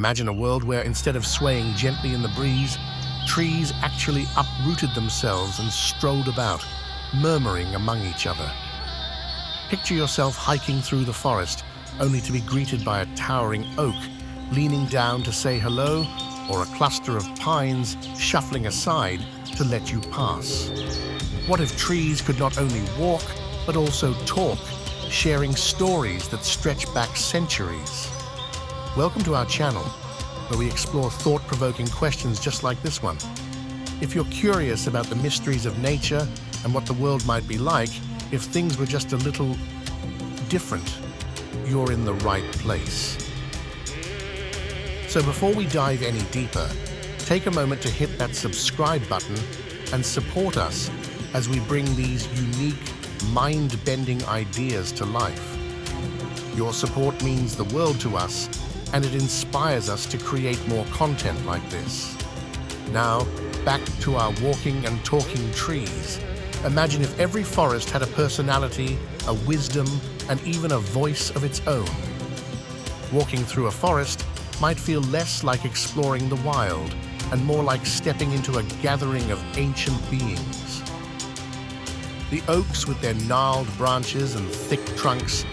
Imagine a world where, instead of swaying gently in the breeze, trees actually uprooted themselves and strolled about, murmuring among each other. Picture yourself hiking through the forest, only to be greeted by a towering oak leaning down to say hello, or a cluster of pines shuffling aside to let you pass. What if trees could not only walk, but also talk, sharing stories that stretch back centuries? Welcome to our channel, where we explore thought-provoking questions just like this one. If you're curious about the mysteries of nature and what the world might be like if things were just a little different, you're in the right place. So before we dive any deeper, take a moment to hit that subscribe button and support us as we bring these unique, mind-bending ideas to life. Your support means the world to us, and it inspires us to create more content like this. Now, back to our walking and talking trees. Imagine if every forest had a personality, a wisdom, and even a voice of its own. Walking through a forest might feel less like exploring the wild and more like stepping into a gathering of ancient beings. The oaks, with their gnarled branches and thick trunks,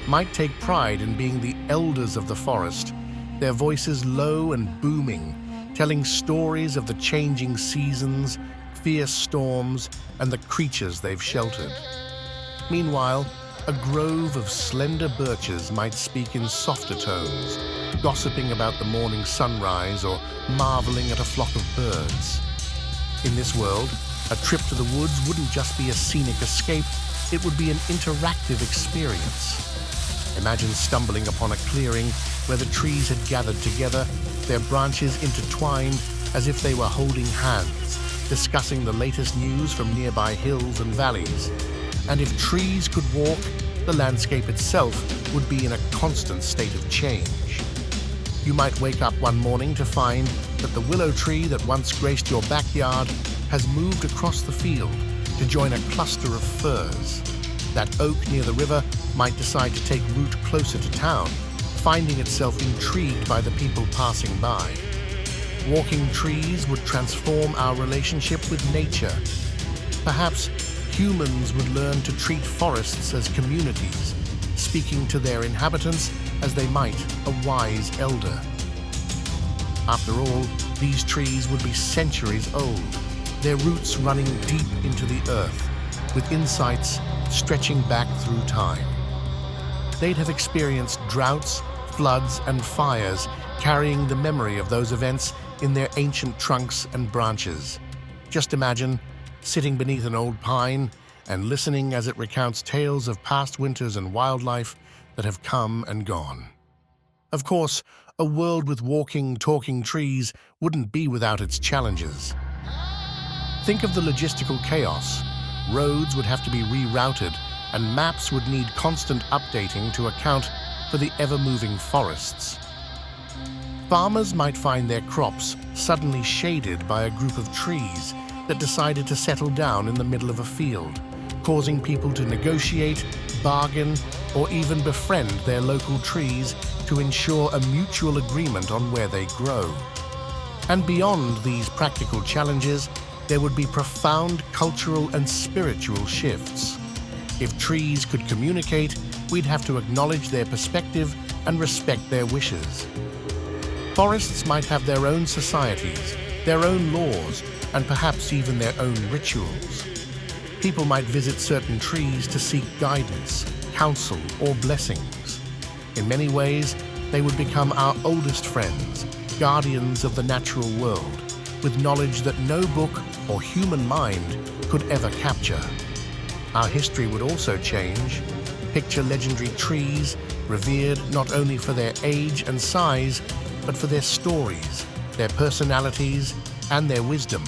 might take pride in being the elders of the forest, their voices low and booming, telling stories of the changing seasons, fierce storms, and the creatures they've sheltered. Meanwhile, a grove of slender birches might speak in softer tones, gossiping about the morning sunrise or marveling at a flock of birds. In this world, a trip to the woods wouldn't just be a scenic escape, it would be an interactive experience. Imagine stumbling upon a clearing where the trees had gathered together, their branches intertwined as if they were holding hands, discussing the latest news from nearby hills and valleys. And if trees could walk, the landscape itself would be in a constant state of change. You might wake up one morning to find that the willow tree that once graced your backyard has moved across the field to join a cluster of firs. That oak near the river might decide to take root closer to town, finding itself intrigued by the people passing by. Walking trees would transform our relationship with nature. Perhaps humans would learn to treat forests as communities, speaking to their inhabitants as they might a wise elder. After all, these trees would be centuries old, their roots running deep into the earth, with insights stretching back through time. They'd have experienced droughts, floods, and fires, carrying the memory of those events in their ancient trunks and branches. Just imagine sitting beneath an old pine and listening as it recounts tales of past winters and wildlife that have come and gone. Of course, a world with walking, talking trees wouldn't be without its challenges. Think of the logistical chaos. Roads would have to be rerouted, and maps would need constant updating to account for the ever-moving forests. Farmers might find their crops suddenly shaded by a group of trees that decided to settle down in the middle of a field, causing people to negotiate, bargain, or even befriend their local trees to ensure a mutual agreement on where they grow. And beyond these practical challenges, there would be profound cultural and spiritual shifts. If trees could communicate, we'd have to acknowledge their perspective and respect their wishes. Forests might have their own societies, their own laws, and perhaps even their own rituals. People might visit certain trees to seek guidance, counsel, or blessings. In many ways, they would become our oldest friends, guardians of the natural world, with knowledge that no book or human mind could ever capture. Our history would also change. Picture legendary trees, revered not only for their age and size, but for their stories, their personalities, and their wisdom.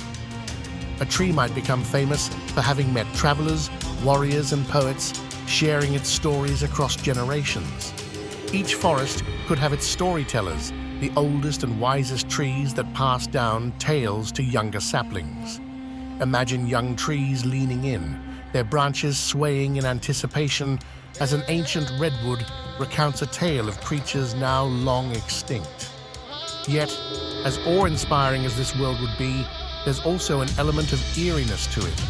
A tree might become famous for having met travelers, warriors, and poets, sharing its stories across generations. Each forest could have its storytellers, the oldest and wisest trees that pass down tales to younger saplings. Imagine young trees leaning in, their branches swaying in anticipation as an ancient redwood recounts a tale of creatures now long extinct. Yet, as awe-inspiring as this world would be, there's also an element of eeriness to it.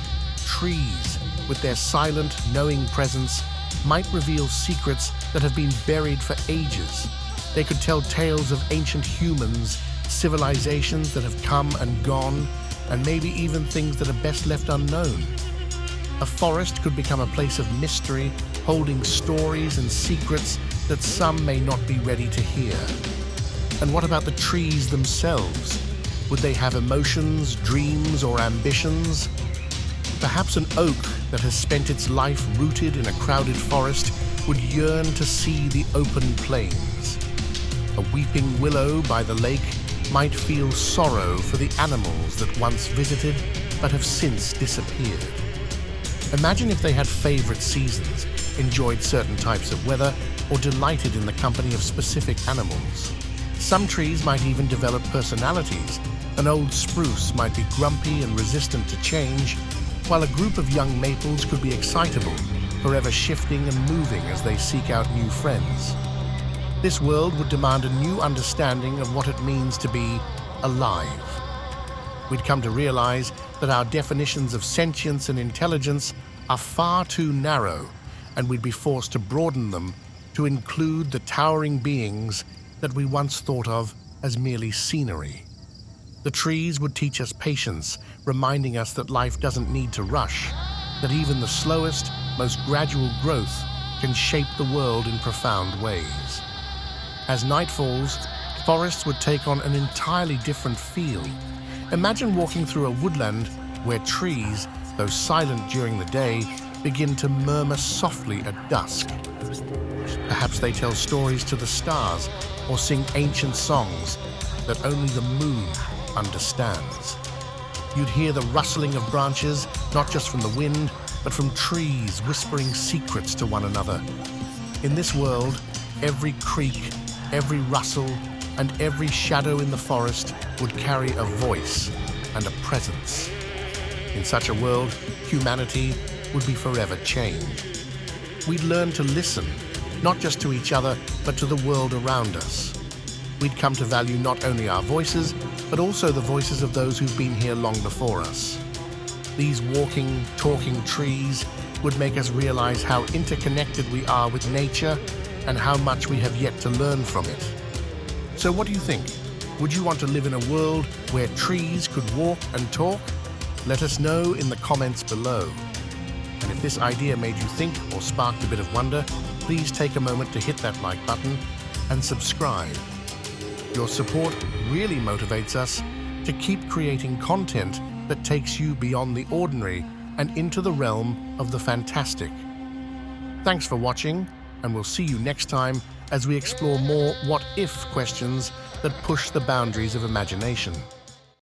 Trees, with their silent, knowing presence, might reveal secrets that have been buried for ages. They could tell tales of ancient humans, civilizations that have come and gone, and maybe even things that are best left unknown. A forest could become a place of mystery, holding stories and secrets that some may not be ready to hear. And what about the trees themselves? Would they have emotions, dreams, or ambitions? Perhaps an oak that has spent its life rooted in a crowded forest would yearn to see the open plains. A weeping willow by the lake might feel sorrow for the animals that once visited but have since disappeared. Imagine if they had favorite seasons, enjoyed certain types of weather, or delighted in the company of specific animals. Some trees might even develop personalities. An old spruce might be grumpy and resistant to change, while a group of young maples could be excitable, forever shifting and moving as they seek out new friends. This world would demand a new understanding of what it means to be alive. We'd come to realize that our definitions of sentience and intelligence are far too narrow, and we'd be forced to broaden them to include the towering beings that we once thought of as merely scenery. The trees would teach us patience, reminding us that life doesn't need to rush, that even the slowest, most gradual growth can shape the world in profound ways. As night falls, forests would take on an entirely different feel. Imagine walking through a woodland where trees, though silent during the day, begin to murmur softly at dusk. Perhaps they tell stories to the stars or sing ancient songs that only the moon understands. You'd hear the rustling of branches, not just from the wind, but from trees whispering secrets to one another. In this world, every creak, every rustle, and every shadow in the forest would carry a voice and a presence. In such a world, humanity would be forever changed. We'd learn to listen, not just to each other, but to the world around us. We'd come to value not only our voices, but also the voices of those who've been here long before us. These walking, talking trees would make us realize how interconnected we are with nature and how much we have yet to learn from it. So what do you think? Would you want to live in a world where trees could walk and talk? Let us know in the comments below. And if this idea made you think or sparked a bit of wonder, please take a moment to hit that like button and subscribe. Your support really motivates us to keep creating content that takes you beyond the ordinary and into the realm of the fantastic. Thanks for watching, and we'll see you next time as we explore more what-if questions that push the boundaries of imagination.